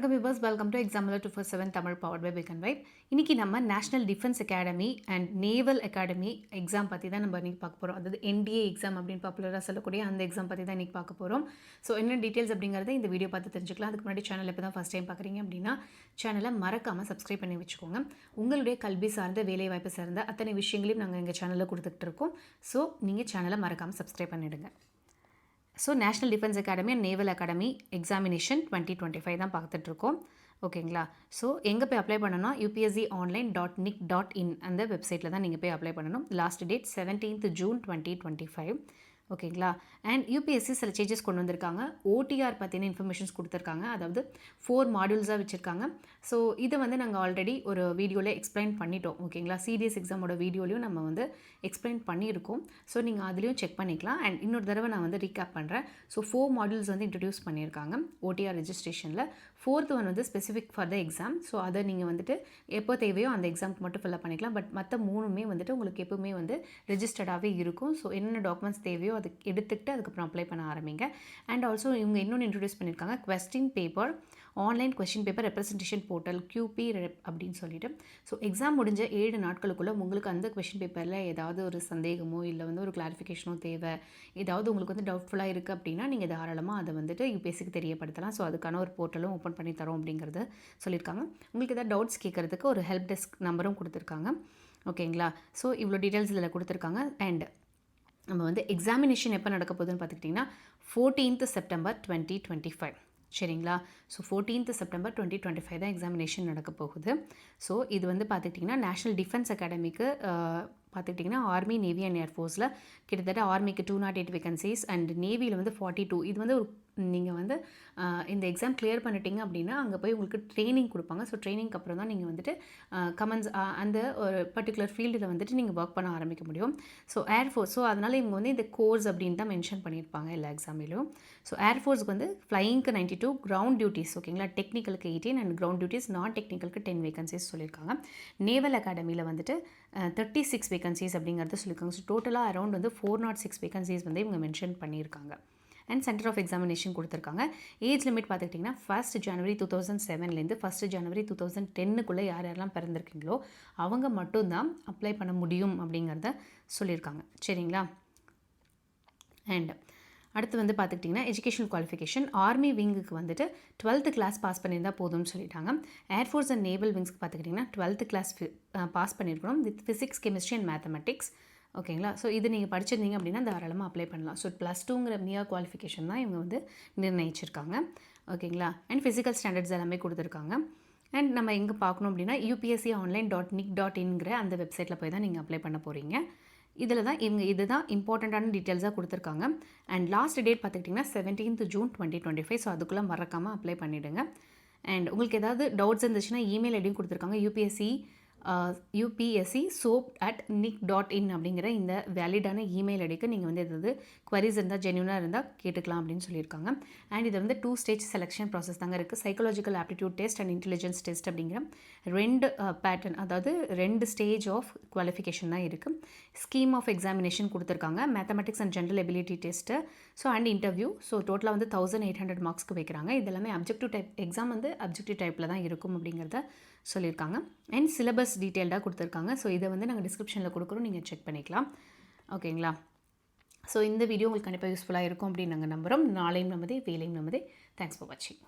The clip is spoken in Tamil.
வணக்கம் viewers, welcome to exemplar 247 Tamil powered by big and white. இன்றைக்கி நம்ம national defence academy and naval academy exam பற்றி தான் நம்ம இன்றைக்கி பார்க்க போகிறோம். அதாவது NDA எக்ஸாம் அப்படின்னு பாப்புலராக சொல்லக்கூடிய அந்த எக்ஸாம் பற்றி தான் இன்றைக்கி பார்க்க போகிறோம். ஸோ என்ன டீட்டெயில்ஸ் அப்படிங்கிறத இந்த வீடியோ பார்த்து தெரிஞ்சுக்கலாம். அதுக்கு முன்னாடி சேனல் இப்போ தான் ஃபஸ்ட் டைம் பார்க்குறீங்க அப்படின்னா சேனலை மறக்காமல் சப்ஸ்கிரைப் பண்ணி வச்சுக்கோங்க. உங்களுடைய கல்வி சார்ந்த வேலைவாய்ப்பு சார்ந்த அத்தனை விஷயங்களையும் நாங்கள் எங்கள் சேனலில் கொடுத்துட்டு இருக்கோம். ஸோ நீங்கள் சேனலை மறக்காமல் சப்ஸ்கிரைப் பண்ணிவிடுங்க. So national defence academy and naval academy examination 2025 தான் பார்த்துட்ருக்கோம். ஓகேங்களா? ஸோ எங்கே போய் அப்ளை பண்ணணும்? upsconline.nic.in அந்த வெப்சைட்டில் தான் நீங்கள் போய் அப்ளை பண்ணணும். Last date 17th June 2025. ஓகேங்களா? அண்ட் யூபிஎஸ்சி சில சேஞ்சஸ் கொண்டு வந்திருக்காங்க. ஓடிஆர் பற்றின இன்ஃபர்மேஷன்ஸ் கொடுத்துருக்காங்க. அதாவது 4 மாடியூல்ஸாக வச்சுருக்காங்க. ஸோ இதை வந்து நாங்கள் ஆல்ரெடி ஒரு வீடியோவில் எக்ஸ்பிளைன் பண்ணிட்டோம். ஓகேங்களா? சிடிஎஸ் எக்ஸாமோட வீடியோலையும் நம்ம வந்து எக்ஸ்பிளைன் பண்ணியிருக்கோம். ஸோ நீங்கள் அதுலேயும் செக் பண்ணிக்கலாம். அண்ட் இன்னொரு தடவை நான் வந்து ரீகேப் பண்ணுறேன். ஸோ 4 மாடியூல்ஸ் வந்து இன்ட்ரடியூஸ் பண்ணியிருக்காங்க ஓடிஆர் ரெஜிஸ்ட்ரேஷனில். 4th ஒன் வந்து specific for the exam. So அதை நீங்கள் வந்துட்டு எப்போ தேவையோ அந்த எக்ஸாமுக்கு மட்டும் ஃபில்அப் பண்ணிக்கலாம். பட் மற்ற 3மே வந்துட்டு உங்களுக்கு எப்போவுமே வந்து ரெஜிஸ்டர்டாகவே இருக்கும். ஸோ என்னென்ன டாக்குமெண்ட்ஸ் தேவையோ அது எடுத்துக்கிட்டு அதுக்கப்புறம் அப்ளை பண்ண ஆரம்பிங்க. அண்ட் ஆல்சோ இவங்க இன்னொன்று இன்ட்ரடியூஸ் பண்ணியிருக்காங்க, question paper, online question paper representation portal QP rep அப்படின்னு சொல்லிட்டு. ஸோ எக்ஸாம் முடிஞ்ச 7 நாட்களுக்குள்ளே உங்களுக்கு அந்த கொஸ்டின் பேப்பரில் ஏதாவது ஒரு சந்தேகமோ இல்லை வந்து ஒரு கிளாரிஃபிகேஷனோ தேவை, ஏதாவது உங்களுக்கு வந்து டவுட்ஃபுல்லாக இருக்குது அப்படின்னா நீங்கள் தாராளமாக அதை வந்துட்டு யூபிஎஸ்சிக்கு தெரியப்படுத்தலாம். ஸோ அதுக்கான ஒரு போர்ட்டலும் ஓப்பன் பண்ணி தரோம் அப்படிங்கிறத சொல்லியிருக்காங்க. உங்களுக்கு ஏதாவது டவுட்ஸ் கேட்குறதுக்கு ஒரு ஹெல்ப் டெஸ்க் நம்பரும் கொடுத்துருக்காங்க. ஓகேங்களா? ஸோ இவ்வளோ டீட்டெயில்ஸ் இதில் கொடுத்துருக்காங்க. அண்ட் நம்ம வந்து எக்ஸாமினேஷன் எப்போ நடக்க போகுதுன்னு பார்த்துக்கிட்டிங்கன்னா 14th September 2025. சரிங்களா? ஸோ 14th September 2025 தான் எக்ஸாமினேஷன் நடக்க போகுது. ஸோ இது வந்து பார்த்துக்கிட்டிங்கன்னா நேஷ்னல் டிஃபென்ஸ் அகாடமிக்கு பார்த்துக்கிட்டிங்கன்னா ஆர்மி, நேவி அண்ட் ஏர்ஃபோர்ஸில் கிட்டத்தட்ட ஆர்மிக்கு 208 வேகன்சிஸ் அண்ட் நேவியில் வந்து 42. இது வந்து ஒரு நீங்கள் வந்து இந்த எக்ஸாம் கிளியர் பண்ணிட்டீங்க அப்படின்னா அங்கே போய் உங்களுக்கு ட்ரைனிங் கொடுப்பாங்க. ஸோ ட்ரைனிங்க்கு அப்புறம் தான் நீங்கள் வந்துட்டு கமெண்ட்ஸ் அந்த ஒரு பர்டிகுலர் ஃபீல்டில் வந்துட்டு நீங்கள் ஒர்க் பண்ண ஆரம்பிக்க முடியும். ஸோ ஏர்ஃபோர்ஸ், ஸோ அதனால் இவங்க வந்து இந்த கோர்ஸ் அப்படின்னு தான் மென்ஷன் பண்ணியிருப்பாங்க எல்லா எக்ஸாமிலும். ஸோ ஏர்ஃபோர்ஸுக்கு வந்து ஃப்ளையிங்க்கு 92, கிரவுண்ட் டியூட்டிஸ் ஓகேங்களா, டெக்னிக்கலுக்கு 18 அண்ட் கிரவுண்ட் டியூட்டிஸ் நான் டெக்னிக்கலுக்கு 10 வேகன்சிஸ் சொல்லியிருக்காங்க. நேவல் அகாடமியில் வந்துட்டு 36 வேகன்சிஸ் அப்படிங்கிறத சொல்லியிருக்காங்க. ஸோ டோட்டலாக அரௌண்ட் வந்து 406 வேகன்சிஸ் வந்து இவங்க மென்ஷன் பண்ணியிருக்காங்க. அண்ட் சென்டர் ஆஃப் எக்ஸாமினேஷன் கொடுத்துருக்காங்க. ஏஜ் லிமிட் பார்த்துக்கிட்டிங்கன்னா 1st January 2007லேருந்து 1st January 2010க்குள்ளே யாரெல்லாம் பிறந்திருக்கீங்களோ அவங்க மட்டும்தான் அப்ளை பண்ண முடியும் அப்படிங்கிறத சொல்லியிருக்காங்க. சரிங்களா? அண்ட் அடுத்து வந்து பார்த்துக்கிட்டிங்கன்னா எஜுகேஷனல் குவாலிஃபிகேஷன் ஆர்மி விங்குக்கு வந்துட்டு 12th கிளாஸ் பாஸ் பண்ணியிருந்தால் போதும்னு சொல்லிட்டாங்க. ஏர்ஃபோர்ஸ் அண்ட் நேவல் விங்ஸ்க்கு பார்த்துக்கிட்டிங்கன்னா 12th கிளாஸ் பாஸ் பண்ணியிருக்கணும் with physics, chemistry and mathematics. ஓகேங்களா? ஸோ இது நீங்கள் படிச்சிருந்தீங்க அப்படின்னா தாராளமாக அப்ளை பண்ணலாம். ஸோ +2ங்கிற மியா குவாலிஃபிகேஷன் தான் இவங்க வந்து நிர்ணயிச்சிருக்காங்க. ஓகேங்களா? அண்ட் ஃபிசிக்கல் ஸ்டாண்டர்ட்ஸ் எல்லாமே கொடுத்துருக்காங்க. அண்ட் நம்ம எங்கே பார்க்கணும் அப்படின்னா upsconline.nic.inங்கிற அந்த வெப்சைட்டில் போய் தான் நீங்கள் அப்ளை பண்ண போகிறீங்க. இதில் தான் இவங்க இதுதான் இம்பார்ட்டண்ட்டான டீட்டெயில்ஸாக கொடுத்துருக்காங்க. அண்ட் லாஸ்ட் டேட் பார்த்துக்கிட்டிங்கன்னா 17th June 2025. ஸோ அதுக்குள்ளே மறக்காமல் அப்ளை பண்ணிவிடுங்க. அண்ட் உங்களுக்கு ஏதாவது டவுட்ஸ் இருந்துச்சுன்னா இமெயில் ஐடியும் கொடுத்துருக்காங்க, upsc@nic.in அப்படிங்கிற இந்த வேலிடான இமெயில் ஐடிக்கு நீங்கள் வந்து எதாவது குவரிஸ் இருந்தால் ஜென்யூனாக இருந்தால் கேட்டுக்கலாம் அப்படின்னு சொல்லியிருக்காங்க. அண்ட் இது வந்து 2 ஸ்டேஜ் செலெக்ஷன் ப்ராசஸ் தாங்க இருக்குது. Psychological aptitude test and intelligence test அப்படிங்கிற 2 பேட்டர்ன், அதாவது 2 ஸ்டேஜ் ஆஃப் குவாலிஃபிகேஷன் தான் இருக்குது. ஸ்கீம் ஆஃப் எக்ஸாமினேஷன் கொடுத்துருக்காங்க, mathematics and general ability test, so and interview. So டோட்டலாக வந்து 1800 மார்க்ஸ்க்கு வைக்கிறாங்க. இது எல்லாமே அப்ஜெக்டிவ் டைப் எக்ஸாம் வந்து அப்ஜெக்டிவ் டைப்பில் தான் இருக்கும் அப்படிங்கிறத சொல்லியிருக்காங்க. அண்ட் சிலபஸ் டீட்டெயில்டாக கொடுத்துருக்காங்க. ஸோ இதை வந்து நாங்கள் டிஸ்கிரிப்ஷனில் கொடுக்குறோம், நீங்கள் செக் பண்ணிக்கலாம். ஓகேங்களா? ஸோ இந்த வீடியோ உங்களுக்கு கண்டிப்பாக யூஸ்ஃபுல்லாக இருக்கும் அப்படின்னு நாங்கள் நம்புகிறோம். நாளையும் நமதே, வேலையும் நமதே. தேங்க்ஸ் ஃபார் வாட்சிங்.